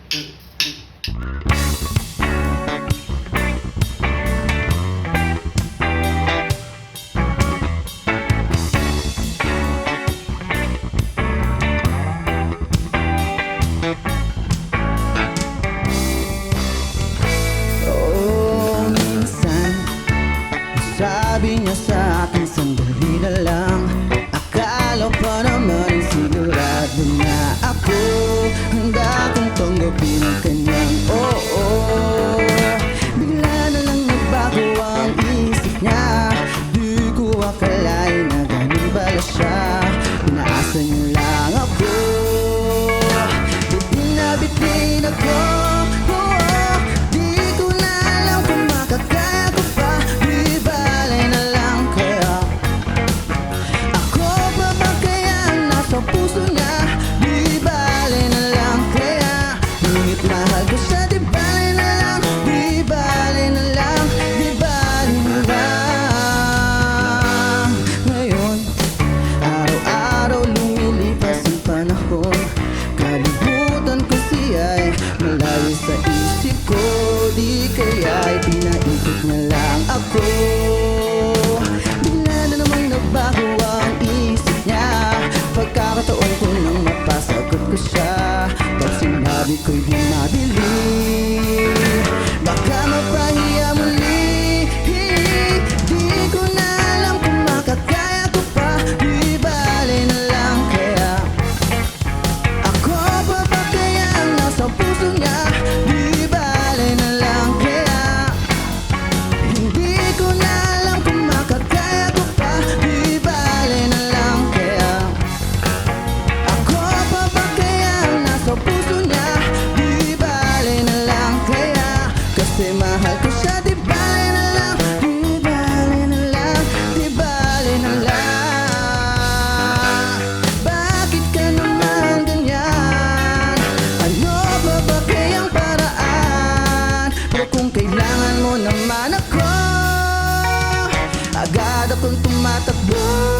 Oh, minsan sabi niya sa akin, sandali na lang. Akala pa naman ay sigurado na ako. Handa kong tanggapin ang kanyang oo. Bigla na lang nagbago ang isip niya. Di ko akalain na ganun pala siya. Pinaasa niya lang ako. Bitin na bitin ako. Di ko na alam kung makakaya ko pa. Di bale na lang kaya. Ako pa ba kaya nasa puso niya? Di bale na lang kaya. Ngunit mahal ko siya. Di bale na lang. Di bale na lang. Di bale na lang. Ngayon, araw-araw lumilipas ang panahon. Kalimutan ko siya'y malayo sa isip ko. Di kaya'y pinaikot niya lang ako. Bigla na namang nagbago ang isip niya. Pagkakataon ko nang mapasagot ko siya. Pag sinabi ko'y di mabili, baka mapahiya muli. Di ko na alam kung makakaya ko pa. Di bale na lang kaya. Ako pa ba kaya ang nasa puso niya? Di bale na lang kaya. Hindi ko na alam kung makakaya ko pa. Di bale na lang kaya. Ako pa ba kaya ang nasa puso niya? Di bale na lang kaya. Kasi mahal ko siya. Di bale na lang. Di bale na lang. Di bale na lang. Bakit ka naman ganyan? Ano ba ba kayang paraan? Pero kung kailangan mo naman ako, agad akong tumatakbo.